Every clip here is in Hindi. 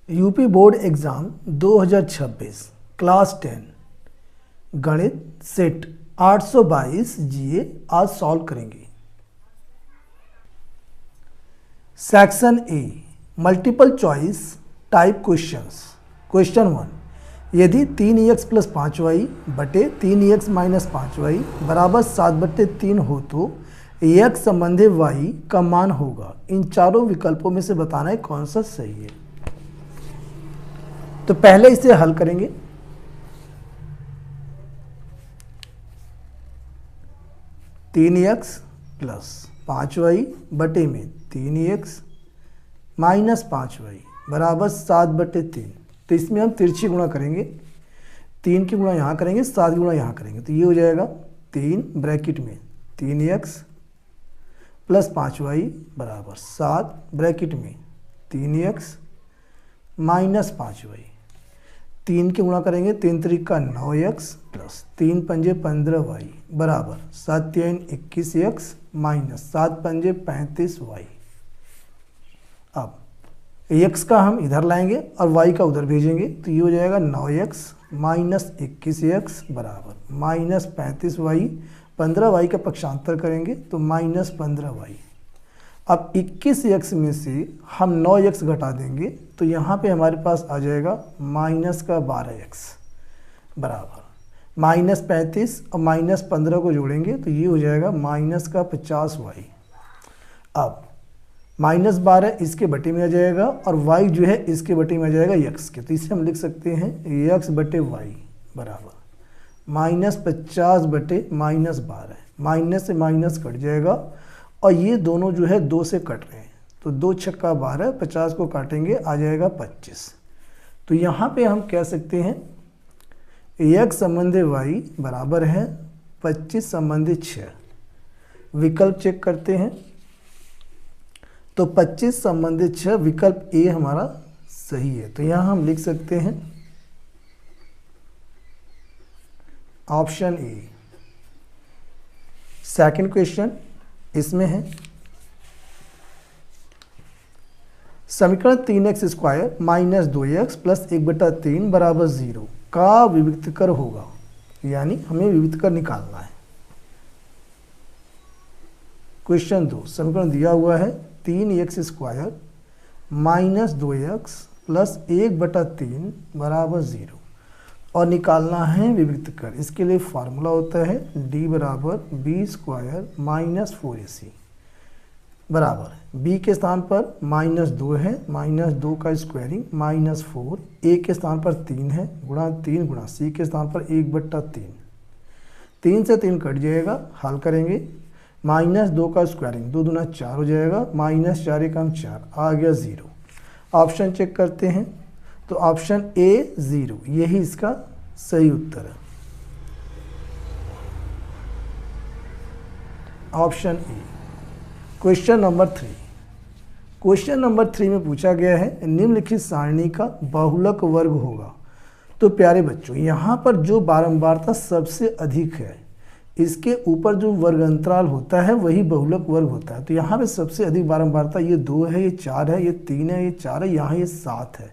यूपी बोर्ड एग्ज़ाम 2026 क्लास 10 गणित सेट 822 जीए आज सॉल्व करेंगे। Section A multiple choice type questions. Question 1, यदि 3x प्लस 5y बटे 3x माइनस 5y बराबर 7/3 हो तो x संबंधी y का मान होगा। इन चारों विकल्पों में से बताना है कौन सा सही है। तो पहले इसे हल करेंगे। तीन एक्स प्लस 5y बटे में 3x माइनस 5y बराबर 7/3। तो इसमें हम तिरछी गुणा करेंगे। 3 की गुणा यहाँ करेंगे, 7 की गुणा यहाँ करेंगे, तो ये हो जाएगा 3 ब्रैकेट में 3x प्लस 5y बराबर 7 ब्रैकेट में 3x माइनस 5y। 3 की गुणा करेंगे, 3 त्रिका 9x प्लस 3 पंजे 15y बराबर 7 3 21x माइनस 7 पंजे 35y। अब x का हम इधर लाएंगे और y का उधर भेजेंगे, तो ये हो जाएगा 9x माइनस 21x बराबर माइनस 35y। 15y का पक्षांतर करेंगे तो माइनस 15y। अब 21x में से हम 9x घटा देंगे तो यहाँ पे हमारे पास आ जाएगा माइनस का 12x बराबर माइनस 35 और माइनस 15 को जोड़ेंगे तो ये हो जाएगा माइनस का 50y। अब माइनस 12 इसके बटे में आ जाएगा और y जो है इसके बटे में आ जाएगा x के, तो इसे हम लिख सकते हैं x बटे y बराबर माइनस 50 बटे माइनस 12। माइनस से माइनस कट जाएगा और ये दोनों जो है 2 से कट रहे हैं, तो 2 छक्का 12, 50 को काटेंगे आ जाएगा 25। तो यहाँ पे हम कह सकते हैं x संबंधी y बराबर है 25 संबंधी 6। विकल्प चेक करते हैं तो 25 संबंधी 6 विकल्प ए हमारा सही है। तो यहाँ हम लिख सकते हैं ऑप्शन ए। सेकंड क्वेश्चन इसमें है समीकरण 3x square minus 2x plus 1/3 बराबर 0 का विविक्तकर होगा, यानी हमें विविक्तकर निकालना है। क्वेश्चन 2, समीकरण दिया हुआ है 3x square minus 2x plus 1/3 बराबर 0 और निकालना है विविक्तकर। इसके लिए फार्मूला होता है d बराबर b स्क्वायर माइनस 4ac बराबर b के स्थान पर माइनस 2 है, माइनस 2 का स्क्वायरिंग माइनस 4, a के स्थान पर 3 है गुणा 3 गुणा c के स्थान पर 1/3। 3 से 3 कट जाएगा, हल करेंगे। माइनस 2 का स्क्वायरिंग 2 दूना 4 हो जाएगा, माइनस 4 एकम 4 आ गया 0। ऑप्शन चेक करते हैं तो ऑप्शन ए 0 यही इसका सही उत्तर है। Option A. Question number 3। Question number 3 में पूछा गया है निम्नलिखित सारणी का बहुलक वर्ग होगा। तो प्यारे बच्चों, यहाँ पर जो बारंबारता सबसे अधिक है इसके ऊपर जो वर्ग अंतराल होता है वही बहुलक वर्ग होता है। तो यहाँ पे सबसे अधिक बारंबारता ये 2 है, ये 4 है, ये 3 है, ये 4 है, यहाँ ये 7 है।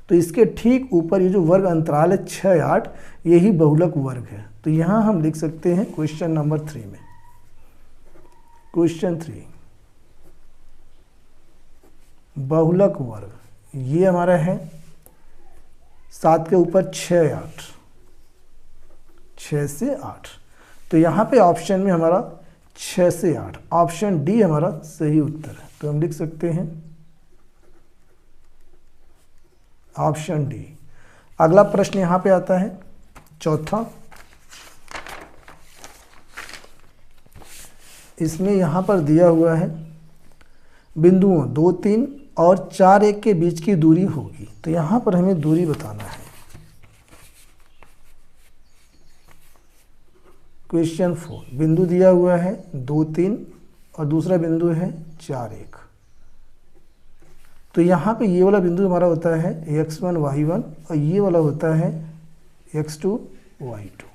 तो इसके ठीक ऊपर ये जो वर्ग अंतराल है 6 8 यही बहुलक वर्ग है। तो यहाँ हम लिख सकते हैं क्वेश्चन नंबर 3 में। क्वेश्चन 3 बहुलक वर्ग ये हमारा है 7 के ऊपर 6 8, 6 से 8। तो यहाँ पे ऑप्शन में हमारा 6 से 8, ऑप्शन डी हमारा सही उत्तर है। तो हम लिख सकते हैं ऑप्शन डी। अगला प्रश्न यहाँ पे आता है चौथा। इसमें यहाँ पर दिया हुआ है बिंदुओं 2 3 और 4 1 के बीच की दूरी होगी। तो यहाँ पर हमें दूरी बताना है। क्वेश्चन 4 बिंदु दिया हुआ है 2 3 और दूसरा बिंदु है 4 1। तो यहाँ पे ये वाला बिंदु हमारा होता है x1 y1 और ये वाला होता है x2 y2।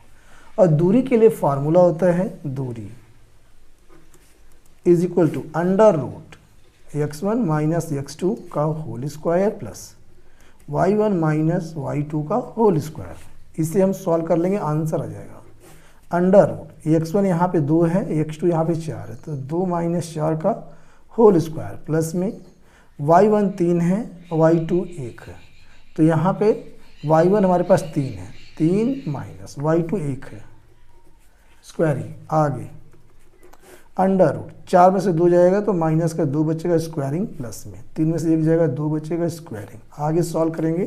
और दूरी के लिए फार्मूला होता है दूरी is equal to under root x1 minus x2 का whole square plus y1 minus y2 का होल स्क्वायर। इसे हम सॉल्व कर लेंगे, आंसर आ जाएगा अंडर रूट x1 यहाँ पे 2 है, x2 यहाँ पे 4 है, तो 2 माइनस 4 का होल स्क्वायर प्लस में y1 3 है, y2 1 है, तो यहाँ पे y1 हमारे पास 3 है, 3 माइनस y2 1 है, स्क्वायरिंग आगे अंडर रूट 4 में से 2 जाएगा तो माइनस का 2 बचेगा, स्क्वायरिंग प्लस में 3 में से 1 जाएगा, 2 बचेगा, स्क्वायरिंग आगे सॉल्व करेंगे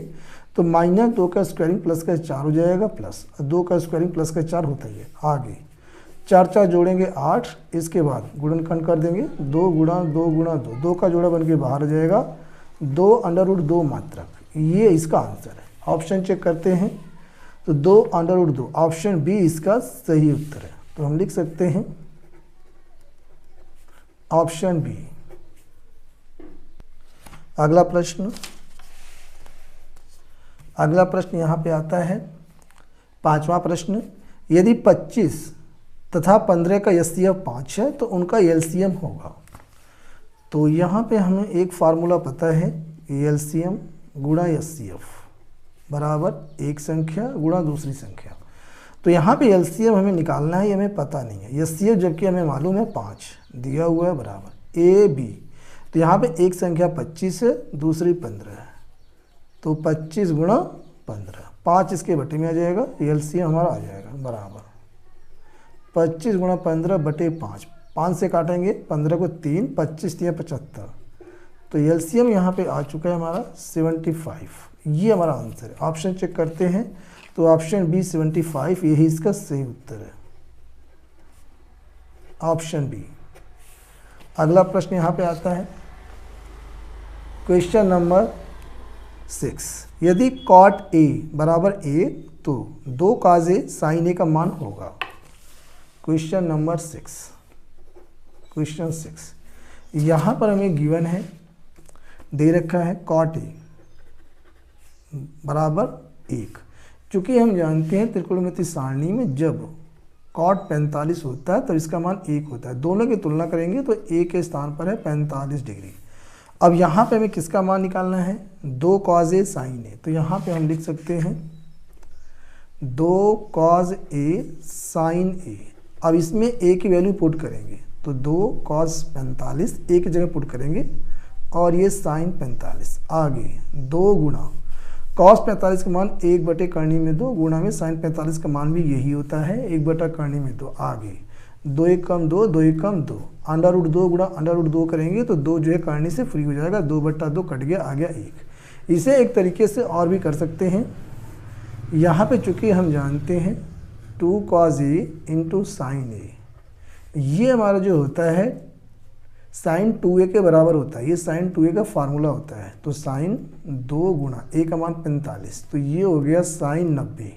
तो माइनस 2 का स्क्वायरिंग प्लस का 4 हो जाएगा, प्लस 2 का स्क्वायरिंग प्लस का 4 होता ही है। आगे 4 4 जोड़ेंगे 8, इसके बाद गुणनखंड कर देंगे 2 गुणा 2 गुणा 2, 2 का जोड़ा बन के बाहर आ जाएगा, 2 अंडर रूट 2 मात्रक, ये इसका आंसर है। ऑप्शन चेक करते हैं तो 2 अंडर रूट 2, ऑप्शन बी इसका सही उत्तर है। तो हम लिख सकते हैं ऑप्शन बी। अगला प्रश्न यहाँ पे आता है 5वां प्रश्न, यदि 25 तथा 15 का एचसीएफ 5 है तो उनका एलसीएम होगा। तो यहाँ पे हमें एक फार्मूला पता है, एलसीएम गुणा एचसीएफ बराबर एक संख्या गुणा दूसरी संख्या। तो यहाँ पे एलसीएम हमें निकालना है, ये हमें पता नहीं है, एचसीएफ जबकि हमें मालूम है 5 दिया हुआ है बराबर ए बी। तो यहाँ पे एक संख्या 25 है, दूसरी 15 है, तो 25 गुणा 15, 5 इसके बटे में आ जाएगा, एलसीएम हमारा आ जाएगा बराबर 25 गुणा 15 बटे 5, 5 से काटेंगे 15 को 3, 25 3 75, तो एलसीएम यहाँ पे आ चुका है हमारा 75, ये हमारा आंसर है। ऑप्शन चेक करते हैं तो ऑप्शन बी 75 यही इसका सही उत्तर है, ऑप्शन बी। अगला प्रश्न यहाँ पे आता है क्वेश्चन नंबर 6, यदि कॉट ए बराबर ए तो 2 cos ए साइन ए का मान होगा। क्वेश्चन नंबर 6, क्वेश्चन 6 यहाँ पर हमें गिवन है, दे रखा है कॉट ए बराबर 1। चूँकि हम जानते हैं त्रिकोणमिति सारणी में जब कॉट 45 होता है तो इसका मान 1 होता है, दोनों की तुलना करेंगे तो ए के स्थान पर है 45 डिग्री। अब यहाँ पे हमें किसका मान निकालना है, 2 cos ए साइन ए, तो यहाँ पे हम लिख सकते हैं 2 cos ए साइन ए। अब इसमें ए की वैल्यू पुट करेंगे तो 2 cos 45 ए की जगह पुट करेंगे और ये साइन 45, आगे 2 गुणा cos 45 का मान 1 बटे करनी में 2 गुणा में साइन 45 का मान भी यही होता है 1 बटा करनी में 2, आगे 2 1 कम 2, 2 1 कम 2, अंडर रूट 2 गुणा अंडर रूट 2 करेंगे तो 2 जो है करनी से फ्री हो जाएगा, 2 बटा 2 कट गया, आ गया 1। इसे एक तरीके से और भी कर सकते हैं, यहाँ पे चूँकि हम जानते हैं 2 cos ए इंटू साइन ए, ये हमारा जो होता है साइन 2a के बराबर होता है, ये साइन 2a का फार्मूला होता है, तो साइन 2 गुणा ए का मान 45, तो ये हो गया साइन 90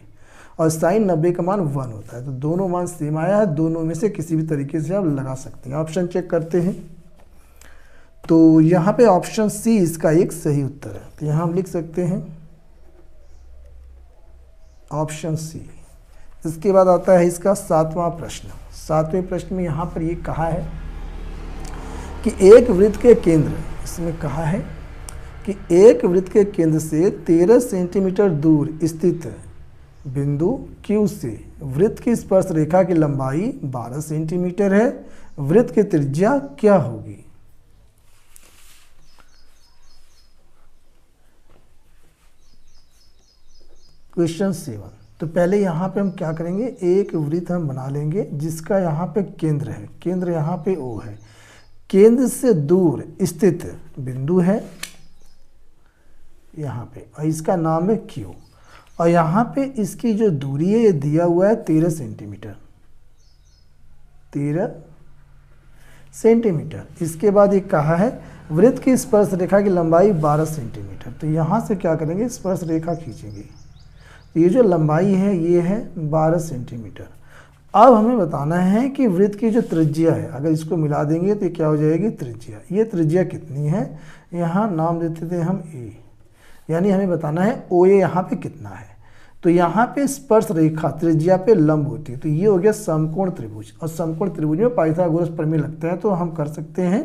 और साइन 90 का मान 1 होता है। तो दोनों मान सेम आया है, दोनों में से किसी भी तरीके से आप लगा सकते हैं। ऑप्शन चेक करते हैं तो यहाँ पे ऑप्शन सी इसका एक सही उत्तर है, तो यहाँ हम लिख सकते हैं ऑप्शन सी। इसके बाद आता है इसका 7वां प्रश्न। 7वें प्रश्न में यहाँ पर ये कहा है कि एक वृत्त के केंद्र, इसमें कहा है कि एक वृत्त के केंद्र से 13 सेंटीमीटर दूर स्थित बिंदु Q से वृत्त की स्पर्श रेखा की लंबाई 12 सेंटीमीटर है, वृत्त की त्रिज्या क्या होगी। क्वेश्चन 7, तो पहले यहाँ पे हम क्या करेंगे, एक वृत्त हम बना लेंगे जिसका यहाँ पे केंद्र है, केंद्र यहाँ पे O है, केंद्र से दूर स्थित बिंदु है यहाँ पे और इसका नाम है Q, और यहाँ पे इसकी जो दूरी है ये दिया हुआ है 13 सेंटीमीटर, 13 सेंटीमीटर। इसके बाद ये कहा है वृत्त की स्पर्श रेखा की लंबाई 12 सेंटीमीटर, तो यहाँ से क्या करेंगे, स्पर्श रेखा खींचेंगे, ये जो लंबाई है ये है 12 सेंटीमीटर। अब हमें बताना है कि वृत्त की जो त्रिज्या है, अगर इसको मिला देंगे तो क्या हो जाएगी त्रिज्या, ये त्रिज्या कितनी है, यहाँ नाम देते थे हम ए, यानी हमें बताना है ओ ए यहाँ पे कितना है। तो यहाँ पे स्पर्श रेखा त्रिज्या पे लंब होती है, तो ये हो गया समकोण त्रिभुज, और समकोण त्रिभुज में पाइथागोरस प्रमेय लगता है, तो हम कर सकते हैं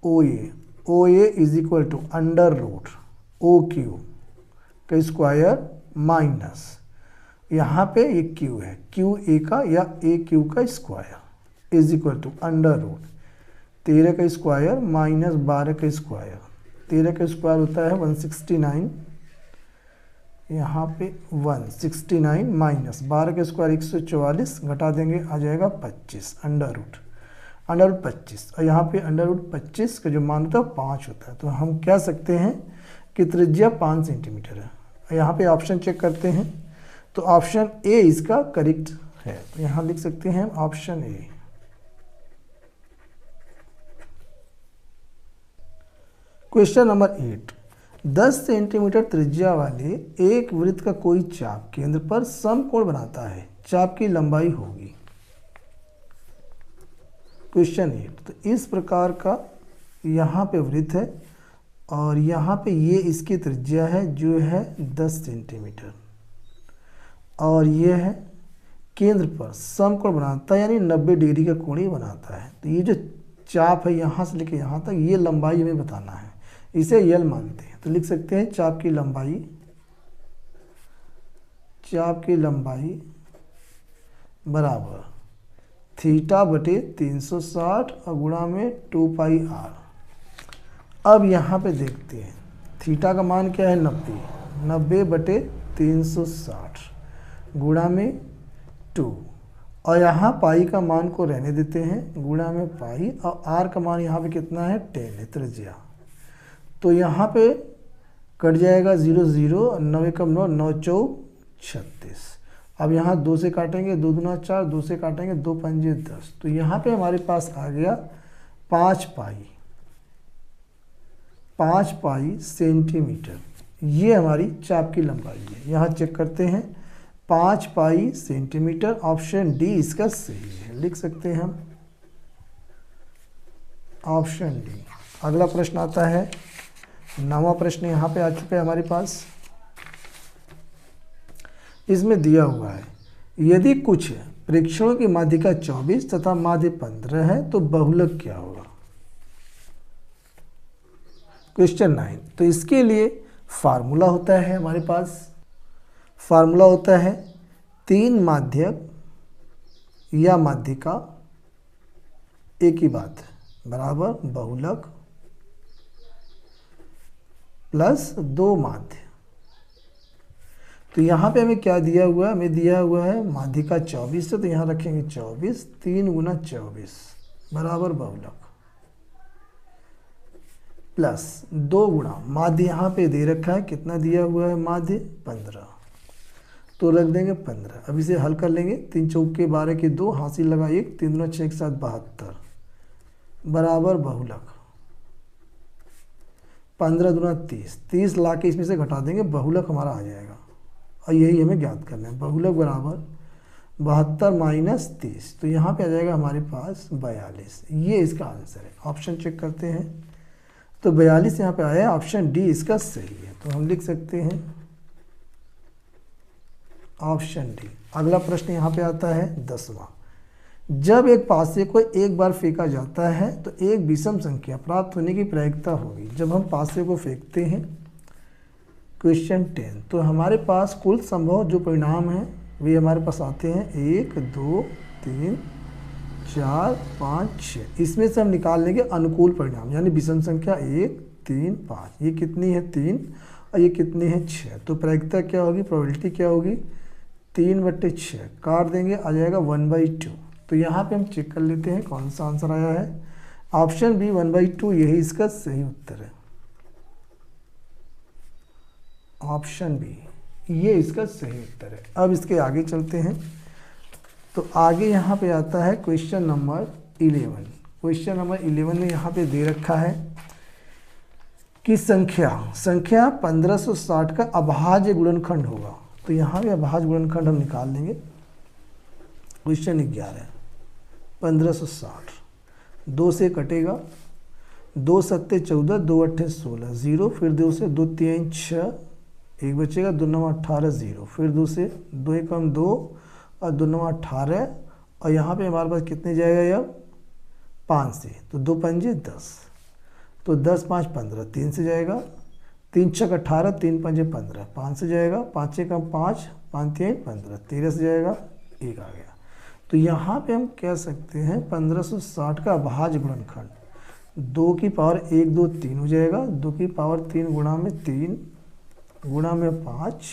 O A is equal to under root O Q का स्क्वायर माइनस यहाँ पे ये क्यू है, क्यू ए का या ए क्यू का square is equal to under root 13 का स्क्वायर माइनस 12 का स्क्वायर। 13 का स्क्वायर होता है 169, यहाँ पे 169 माइनस 12 का स्क्वायर 144, घटा देंगे आ जाएगा 25 अंडर रूट 25, और यहाँ पे अंडर रूट 25 का जो मान होता है 5 होता है। तो हम कह सकते हैं कि त्रिज्या 5 सेंटीमीटर है। यहाँ पे ऑप्शन चेक करते हैं, तो ऑप्शन ए इसका करेक्ट है। तो यहाँ लिख सकते हैं option A. Question number 8, 10 centimetre त्रिज्या वाले एक वृत्त का कोई चाप केंद्र पर समकोण बनाता है, चाप की लंबाई होगी। क्वेश्चन 8, तो इस प्रकार का यहाँ पे वृत्त है और यहाँ पे ये इसकी त्रिज्या है जो है 10 सेंटीमीटर, और ये है केंद्र पर समकोण बनाता है यानी 90 डिग्री का कोण बनाता है। तो ये जो चाप है यहाँ से लेके यहाँ तक, ये लंबाई हमें बताना है, इसे यल मानते हैं। तो लिख सकते हैं चाप की लंबाई बराबर थीटा बटे 360 और गुणा में 2 पाई आर। अब यहाँ पे देखते हैं थीटा का मान क्या है 90 बटे 360 गुणा में 2, और यहाँ पाई का मान को रहने देते हैं, गुणा में पाई, और आर का मान यहाँ पे कितना है 10 है त्रिज्या। तो यहाँ पे कट जाएगा 0 0, 9 कम 9, 9 चौक 36। अब यहाँ 2 से काटेंगे, 2 दूना 4, 2 से काटेंगे 2 पंजे 10। तो यहाँ पे हमारे पास आ गया 5 पाई सेंटीमीटर। ये हमारी चाप की लंबाई है। यहाँ चेक करते हैं 5 पाई सेंटीमीटर, ऑप्शन डी इसका सही है। लिख सकते हैं हम ऑप्शन डी। अगला प्रश्न आता है 9वां प्रश्न यहाँ पे आ चुका है हमारे पास। इसमें दिया हुआ है यदि कुछ प्रेक्षणों की माध्यिका 24 तथा माध्य 15 है तो बहुलक क्या होगा। क्वेश्चन 9, तो इसके लिए फार्मूला होता है हमारे पास, फार्मूला होता है 3 माध्यक या माध्यिका एक ही बात है बराबर बहुलक प्लस 2 माध्य। तो यहाँ पे हमें क्या दिया हुआ है, हमें दिया हुआ है माध्यिका 24 है, तो यहाँ रखेंगे 24, 3 गुना 24 बराबर बहुलक, प्लस 2 गुणा माध्य यहाँ पे दे रखा है, कितना दिया हुआ है माध्य 15, तो रख देंगे 15। अब इसे हल कर लेंगे, 3 चौके 12 के 2, हासिल लगा 1, 3 गुना 6 के साथ 72 बराबर बहुलक, 15 दुना 30, 30 ला के इसमें से घटा देंगे, बहुलक हमारा आ जाएगा। और यही हमें ज्ञात करना है, बहुलक बराबर 72 माइनस 30, तो यहाँ पे आ जाएगा हमारे पास 42। ये इसका आंसर है। ऑप्शन चेक करते हैं, तो 42 यहाँ पे आया है, ऑप्शन डी इसका सही है। तो हम लिख सकते हैं ऑप्शन डी। अगला प्रश्न यहाँ पे आता है 10वां। जब एक पासे को एक बार फेंका जाता है तो एक विषम संख्या प्राप्त होने की प्रायिकता होगी। जब हम पासे को फेंकते हैं, क्वेश्चन 10, तो हमारे पास कुल संभव जो परिणाम हैं वे हमारे पास आते हैं 1 2 3 4 5 6। इसमें से हम निकाल लेंगे अनुकूल परिणाम, यानी विषम संख्या 1 3 5। ये कितनी है 3 और ये कितनी है 6। तो प्रायिकता क्या होगी, प्रोबेबिलिटी क्या होगी 3/6, काट देंगे आ जाएगा 1/2। तो यहाँ पे हम चेक कर लेते हैं कौन सा आंसर आया है। ऑप्शन बी 1/2 यही इसका सही उत्तर है। ऑप्शन बी ये इसका सही उत्तर है। अब इसके आगे चलते हैं, तो आगे यहाँ पे आता है क्वेश्चन नंबर 11। क्वेश्चन नंबर 11 में यहाँ पे दे रखा है कि संख्या 1560 का अभाज्य गुणनखंड होगा। तो यहाँ पे अभाज्य गुणनखंड हम निकाल लेंगे। क्वेश्चन 11 1560, 2 से कटेगा, 2 सत्ते 14, 2 अट्ठे 16, 0, फिर 2 से 2 3 6, 1 बचेगा, 2 9 18 0, फिर 2 से 2 एकम 2 और 2 9 18, और यहाँ पे हमारे पास कितने जाएगा यह 5 से, तो 2 पंजे 10, तो 10 5 15, 3 से जाएगा, 3 छक 18, 3 पंजे 15, 5 से जाएगा, 5 से कम 5, 5 3 15, 13 से जाएगा 1 आ गया। तो यहाँ पे हम कह सकते हैं 1560 का अभाज्य गुणनखंड 2 की पावर 1 2 3 हो जाएगा, 2 की पावर 3 गुणा में 3 गुणा में 5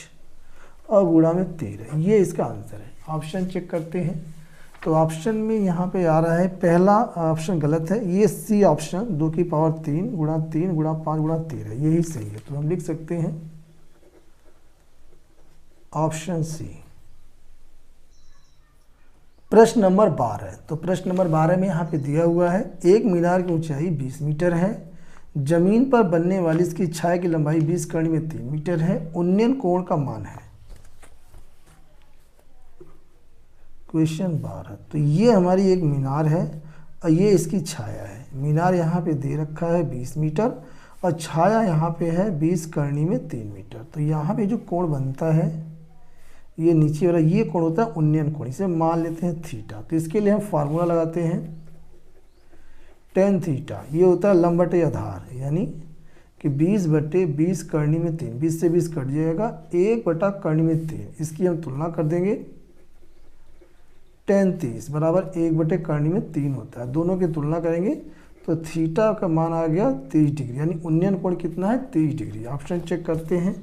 और गुणा में 13, ये इसका आंसर है। ऑप्शन चेक करते हैं। तो ऑप्शन में यहाँ पे आ रहा है, पहला ऑप्शन गलत है, ये सी ऑप्शन 2 की पावर 3 गुणा 5 गुणा 13, यही सही है। तो हम लिख सकते हैं ऑप्शन सी। प्रश्न नंबर 12। तो प्रश्न नंबर 12 में यहाँ पे दिया हुआ है, एक मीनार की ऊंचाई 20 मीटर है, जमीन पर बनने वाली इसकी छाया की लंबाई 20 कर्ण में 3 मीटर है, उन्नयन कोण का मान है। क्वेश्चन 12। तो ये हमारी एक मीनार है और ये इसकी छाया है। मीनार यहाँ पे दे रखा है 20 मीटर और छाया यहाँ पे है 20 करनी में 3 मीटर। तो यहाँ पे जो कोण बनता है ये नीचे वाला, ये कोण होता है उन्नयन कोण, इसे मान लेते हैं थीटा। तो इसके लिए हम फार्मूला लगाते हैं tan थीटा, ये होता है लंब बटे आधार, यानी कि 20 बटे 20 करनी में 3, 20 से 20 कट जाएगा, 1 बटा करनी में 3, इसकी हम तुलना कर देंगे, tan 30 बराबर 1 बटे करनी में 3 होता है। दोनों की तुलना करेंगे तो थीटा का मान आ गया 30 डिग्री, यानी उन्नयन कोण कितना है 30 डिग्री। ऑप्शन चेक करते हैं।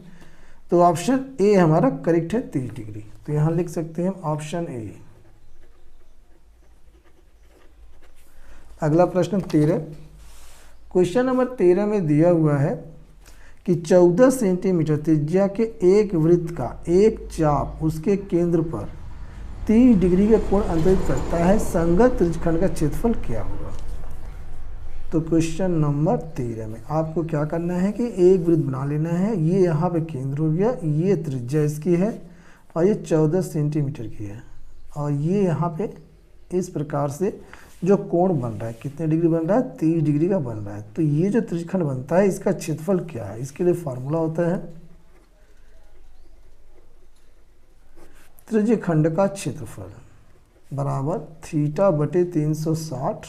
तो ऑप्शन ए हमारा करेक्ट है 30 डिग्री। तो यहाँ लिख सकते हैं ऑप्शन ए। अगला प्रश्न 13। क्वेश्चन नंबर 13 में दिया हुआ है कि 14 सेंटीमीटर त्रिज्या के एक वृत्त का एक चाप उसके केंद्र पर 30 डिग्री का कोण अंतरित करता है, संगत त्रिज्यखंड का क्षेत्रफल क्या होगा। तो क्वेश्चन नंबर 13 में आपको क्या करना है कि एक वृत्त बना लेना है, ये यहाँ पे केंद्र हो गया, ये त्रिज्या इसकी है और ये 14 सेंटीमीटर की है, और ये यहाँ पे इस प्रकार से जो कोण बन रहा है, कितने डिग्री बन रहा है 30 डिग्री का बन रहा है। तो ये जो त्रिज्यखंड बनता है इसका क्षेत्रफल क्या है, इसके लिए फार्मूला होता है त्रिज्यखंड का क्षेत्रफल बराबर थीटा बटे 360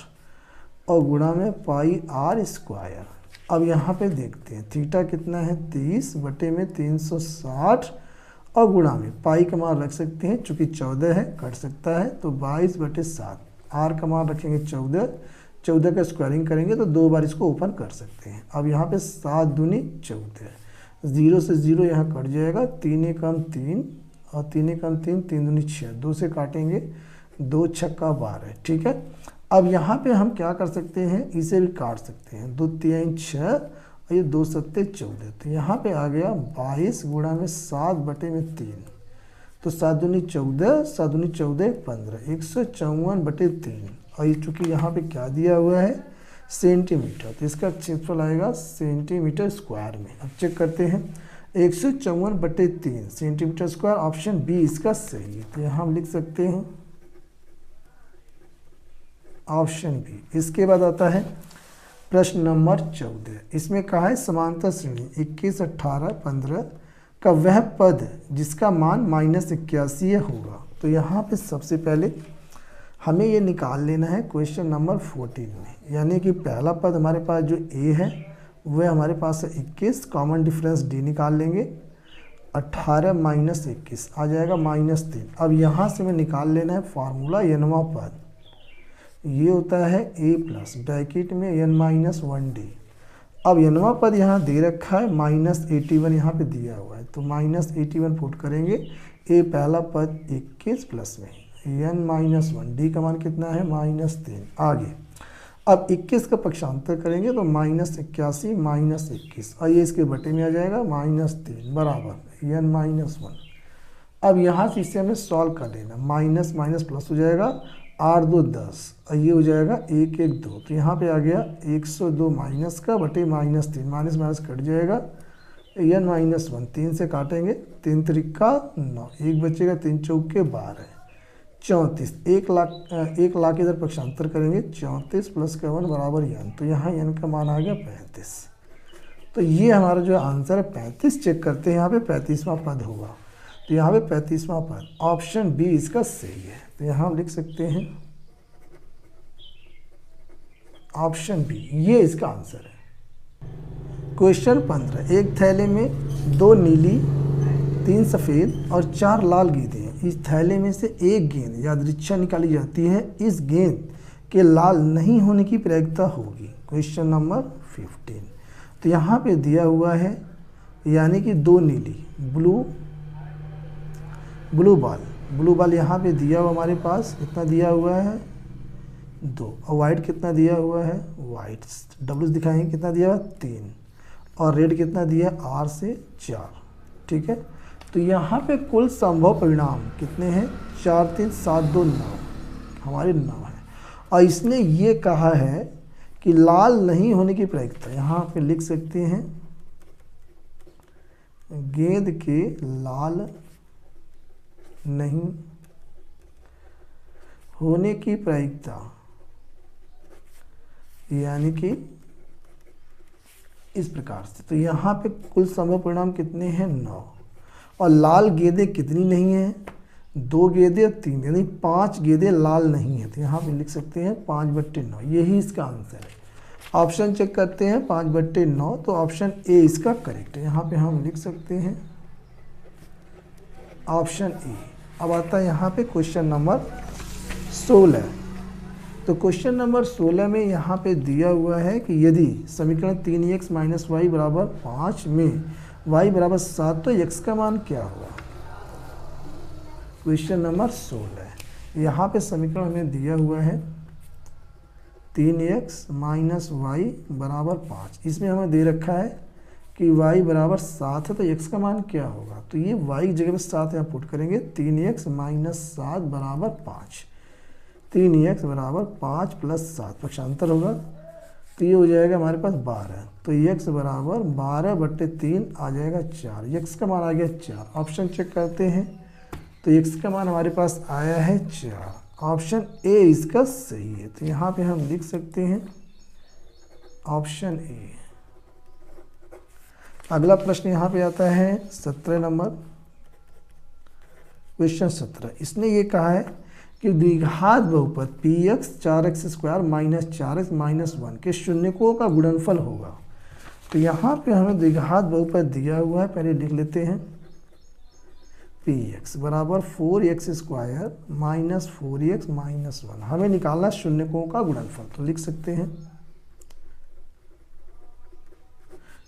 और गुणा में पाई आर स्क्वायर। अब यहाँ पे देखते हैं थीटा कितना है 30 बटे में 360 और गुणा में पाई का मान रख सकते हैं, चूँकि 14 है कट सकता है, तो 22 बटे 7, आर का मान रखेंगे 14, 14 का स्क्वायरिंग करेंगे तो 2 बार इसको ओपन कर सकते हैं। अब यहाँ पे 7 दूनी 14, 0 से 0 यहाँ कट जाएगा, 3 एकम 3 और 3 एकम 3, 3 दूनी 6, 2 से काटेंगे, 2 छक्का 12, ठीक है। अब यहाँ पे हम क्या कर सकते हैं, इसे भी काट सकते हैं, 2 3 6 और ये 2 सत्ते 14, तो यहाँ पे आ गया 22 गुणा में 7 बटे में 3, तो 7 दूनी 14, 7 दूनी 14 15, 154 बटे 3, और ये चूँकि यहाँ पे क्या दिया हुआ है सेंटीमीटर, तो इसका क्षेत्रफल आएगा सेंटीमीटर स्क्वायर में। अब चेक करते हैं 154 बटे 3 सेंटीमीटर स्क्वायर, ऑप्शन बी इसका सही है। तो यहाँ हम लिख सकते हैं ऑप्शन बी। इसके बाद आता है प्रश्न नंबर 14। इसमें कहा है समांतर श्रेणी 21 18 15 का वह पद जिसका मान -81 होगा। तो यहाँ पे सबसे पहले हमें ये निकाल लेना है क्वेश्चन नंबर 14 में, यानी कि पहला पद हमारे पास जो ए है वह हमारे पास है 21, कॉमन डिफरेंस डी निकाल लेंगे, 18 माइनस 21 आ जाएगा -3। अब यहाँ से हमें निकाल लेना है फार्मूला n वां पद, ये होता है a प्लस ब्रैकेट में n-1d। अब n वां पद यहाँ दे रखा है -81 यहाँ पे दिया हुआ है, तो -81 पुट करेंगे, a पहला पद 21 प्लस में n-1, d का मान कितना है -3। आगे अब 21 का पक्षांतर करेंगे तो -81 -21 और ये इसके बटे में आ जाएगा -3 बराबर n-1। अब यहाँ से इसे हमें सॉल्व कर लेना, माइनस माइनस प्लस हो जाएगा, 8 2 10 और ये हो जाएगा 1 1 2, तो यहाँ पे आ गया 102 माइनस का बटे -3, माइनस माइनस कट जाएगा, n-1 3 से काटेंगे, 3 त्रिका 9, 1 बचेगा, 3 चौके 12, 34, 1 लाख इधर पक्षांतर करेंगे, 34 प्लस का 1 बराबर n, तो यहाँ n का मान आ गया 35। तो ये हमारा जो आंसर है 35। चेक करते हैं यहाँ पे 35वां पद होगा, तो यहाँ पे 35वां पद ऑप्शन बी इसका सही है। तो यहाँ हम लिख सकते हैं ऑप्शन बी, ये इसका आंसर है। क्वेश्चन 15, एक थैले में 2 नीली 3 सफ़ेद और 4 लाल गेंदें हैं। इस थैले में से एक गेंद यादृच्छा निकाली जाती है, इस गेंद के लाल नहीं होने की प्रायिकता होगी। Question number 15। तो यहाँ पे दिया हुआ है यानी कि 2 नीली ब्लू बॉल यहाँ पे दिया हुआ हमारे पास कितना दिया हुआ है 2, और वाइट कितना दिया हुआ है वाइट डब्ल्यू दिखाएंगे कितना दिया हुआ 3, और रेड कितना दिया R से 4। ठीक है, तो यहाँ पे कुल संभव परिणाम कितने हैं 4 3 7 2 9 हमारे 9 है। और इसने ये कहा है कि लाल नहीं होने की प्रायिकता, यहाँ पे लिख सकते हैं गेंद के लाल नहीं होने की प्रायिकता यानी कि इस प्रकार से। तो यहाँ पे कुल संभव परिणाम कितने हैं 9, और लाल गेंदें कितनी नहीं हैं 2 गेंदें और 3, यानी 5 गेंदें लाल नहीं है। तो यहाँ पे लिख सकते हैं 5/9, यही इसका आंसर है। ऑप्शन चेक करते हैं 5/9, तो ऑप्शन ए इसका करेक्ट है। यहाँ पे हम लिख सकते हैं ऑप्शन ए। अब आता है यहाँ पे क्वेश्चन नंबर 16। तो क्वेश्चन नंबर 16 में यहाँ पे दिया हुआ है कि यदि समीकरण 3x - y = 5 में y = 7 तो x का मान क्या होगा। क्वेश्चन नंबर 16 यहाँ पे समीकरण हमें दिया हुआ है 3x - y = 5। इसमें हमें दे रखा है कि y = 7 है, तो x का मान क्या होगा। तो ये y की जगह पे 7 यहाँ पुट करेंगे, 3x - 7 = 5। 3x = 5 + 7 पक्षांतर होगा, तो ये हो जाएगा हमारे पास 12। तो x = 12/3 आ जाएगा 4। x का मान आ गया 4। ऑप्शन चेक करते हैं, तो x का मान हमारे पास आया है 4। ऑप्शन ए इसका सही है। तो यहाँ पे हम लिख सकते हैं ऑप्शन ए। अगला प्रश्न यहाँ पे आता है 17 नंबर, क्वेश्चन 17। इसने ये कहा है कि द्विघात बहुपद px 4x² - 4x - 1 के शून्यकों का गुणनफल होगा। तो यहाँ पे हमें द्विघात बहुपद दिया हुआ है, पहले लिख लेते हैं px = 4x² - 4x - 1। हमें निकालना शून्यकों का गुणनफल, तो लिख सकते हैं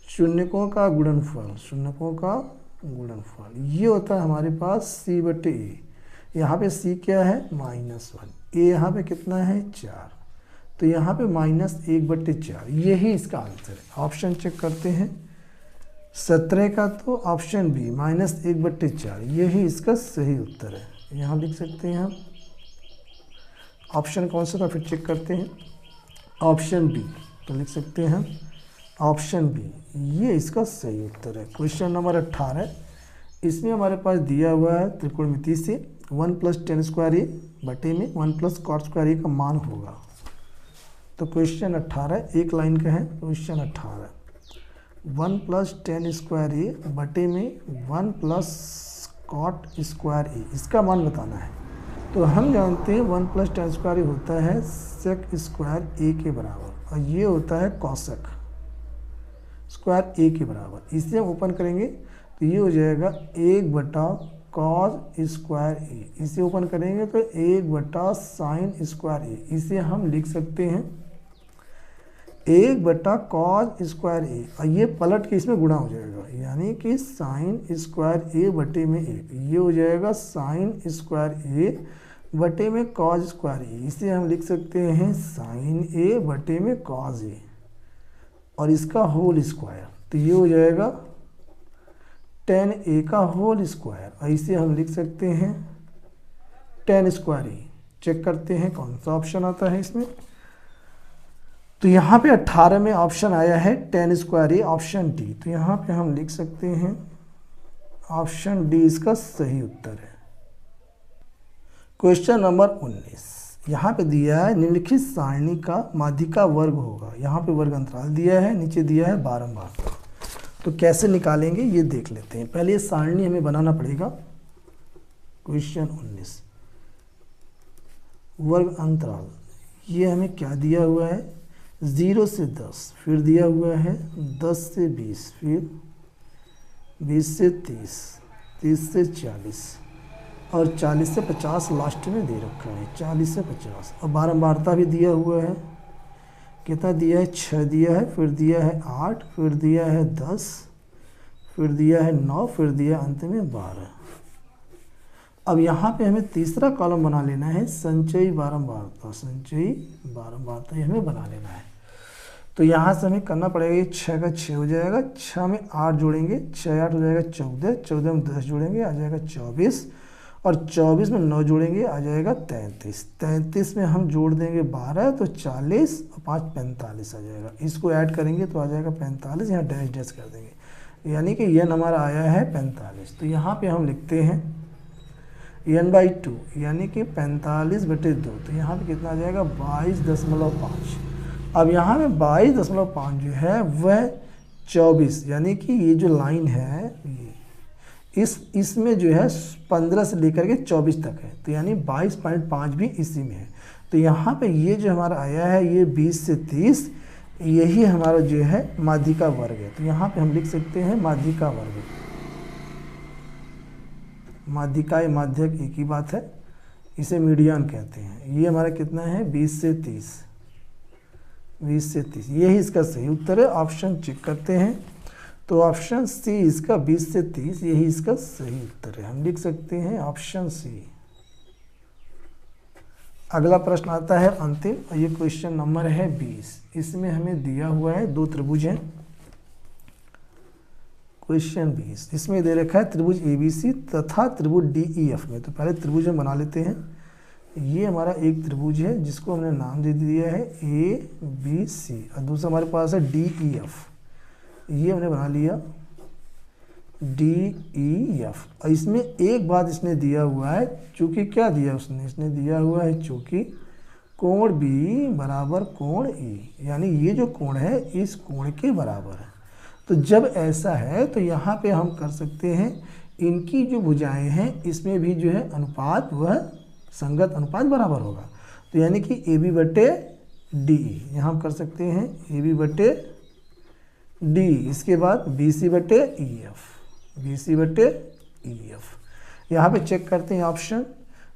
शून्यकों का गुणनफल ये होता है हमारे पास c/a। यहाँ पे c क्या है -1, a यहाँ पे कितना है 4, तो यहाँ पे -1/4, यही इसका आंसर है। ऑप्शन चेक करते हैं 17 का, तो ऑप्शन बी -1/4 यही इसका सही उत्तर है। यहाँ लिख सकते हैं हम ऑप्शन कौन सा था, फिर चेक करते हैं ऑप्शन बी, तो लिख सकते हैं हम ऑप्शन बी, ये इसका सही उत्तर है। क्वेश्चन नंबर 18, इसमें हमारे पास दिया हुआ है त्रिकोणमिति से 1 + tan² बटे में 1 + cot² का मान होगा। तो क्वेश्चन 18 एक लाइन का है। क्वेश्चन 18 1 + tan² बटे में 1 + cot² इसका मान बताना है। तो हम जानते हैं 1 + tan² होता है sec² a के बराबर, और ये होता है cosec² a के बराबर। इसे हम ओपन करेंगे तो ये हो जाएगा 1/cos² a। इसे ओपन करेंगे तो 1/sin² a। इसे हम लिख सकते हैं 1/cos² a, और ये पलट के इसमें गुणा हो जाएगा, यानी कि sin² a बटे में 1। ये हो जाएगा sin² a बटे में cos² a। इसे हम लिख सकते हैं sin a बटे में cos a, और इसका होल स्क्वायर, तो ये हो जाएगा tan a का होल स्क्वायर, और इसे हम लिख सकते हैं tan² a। चेक करते हैं कौन सा ऑप्शन आता है इसमें। तो यहाँ पे 18 में ऑप्शन आया है tan² a, ऑप्शन डी। तो यहाँ पे हम लिख सकते हैं ऑप्शन डी इसका सही उत्तर है। क्वेश्चन नंबर 19, यहाँ पे दिया है निम्नलिखित सारणी का माध्यिका वर्ग होगा। यहाँ पे वर्ग अंतराल दिया है, नीचे दिया है बारंबार। तो कैसे निकालेंगे ये देख लेते हैं। पहले ये सारणी हमें बनाना पड़ेगा। क्वेश्चन 19 वर्ग अंतराल, ये हमें क्या दिया हुआ है, 0 से 10, फिर दिया हुआ है 10 से 20, फिर 20 से 30, 30 से 40 और 40 से 50 लास्ट में दे रखा है, 40 से 50। और बारंबारता भी दिया हुआ है, कितना दिया है, 6 दिया है, फिर दिया है 8, फिर दिया है 10, फिर दिया है 9, फिर दिया अंत में 12। अब यहाँ पे हमें तीसरा कॉलम बना लेना है, संचयी बारंबारता, संचयी बारंबारता ये हमें बना लेना है। तो यहाँ से हमें करना पड़ेगा, ये 6 का 6 हो जाएगा, 6 में 8 जोड़ेंगे, 6 8 हो जाएगा 14, 14 में 10 जोड़ेंगे आ जाएगा 24, और 24 में 9 जोड़ेंगे आ जाएगा 33, 33 में हम जोड़ देंगे 12 तो 40 और 5 45 आ जाएगा। इसको ऐड करेंगे तो आ जाएगा 45, यहाँ डैश डैश कर देंगे, यानी कि यन हमारा आया है 45। तो यहाँ पे हम लिखते हैं n/2 यानी कि 45/2, तो यहाँ पे कितना आ जाएगा 22.5। अब यहाँ में 22.5 जो है वह 24, यानी कि ये जो लाइन है ये इसमें जो है 15 से लेकर के 24 तक है, तो यानी 22.5 भी इसी में है। तो यहाँ पे ये जो हमारा आया है ये 20 से 30, यही हमारा जो है माध्यिका वर्ग है। तो यहाँ पे हम लिख सकते हैं माध्यिका वर्ग, माध्यिका या माध्यक एक ही बात है, इसे मीडियन कहते हैं। ये हमारा कितना है 20 से 30, 20 से 30, यही इसका सही उत्तर है। ऑप्शन चेक करते हैं, तो ऑप्शन सी इसका 20 से 30 यही इसका सही उत्तर है, हम लिख सकते हैं ऑप्शन सी। अगला प्रश्न आता है अंतिम, ये क्वेश्चन नंबर है 20। इसमें हमें दिया हुआ है दो त्रिभुज हैं, क्वेश्चन 20 इसमें दे रखा है त्रिभुज ABC तथा त्रिभुज DEF में। तो पहले त्रिभुज हम बना लेते हैं। ये हमारा एक त्रिभुज है जिसको हमने नाम दे दिया है ABC, और दूसरा हमारे पास है DEF, ये हमने बना लिया DEF। और इसमें एक बात इसने दिया हुआ है, चूँकि क्या दिया इसने दिया हुआ है चूँकि कोण B बराबर कोण E, यानी ये जो कोण है इस कोण के बराबर है। तो जब ऐसा है तो यहाँ पे हम कर सकते हैं, इनकी जो भुजाएं हैं इसमें भी जो है अनुपात वह संगत अनुपात बराबर होगा। तो यानी कि AB/DE यहाँ हम कर सकते हैं AB/DE, इसके बाद BC/EF, BC/EF। यहाँ पे चेक करते हैं ऑप्शन,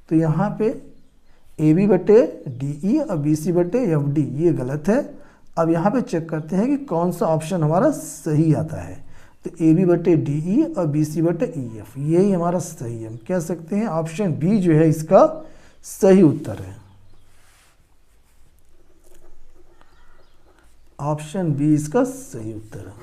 तो यहाँ पे AB/DE और BC/FD ये गलत है। अब यहाँ पे चेक करते हैं कि कौन सा ऑप्शन हमारा सही आता है। तो AB/DE और BC/EF यही हमारा सही है, हम कह सकते हैं ऑप्शन बी जो है इसका सही उत्तर है। ऑप्शन बी इसका सही उत्तर है।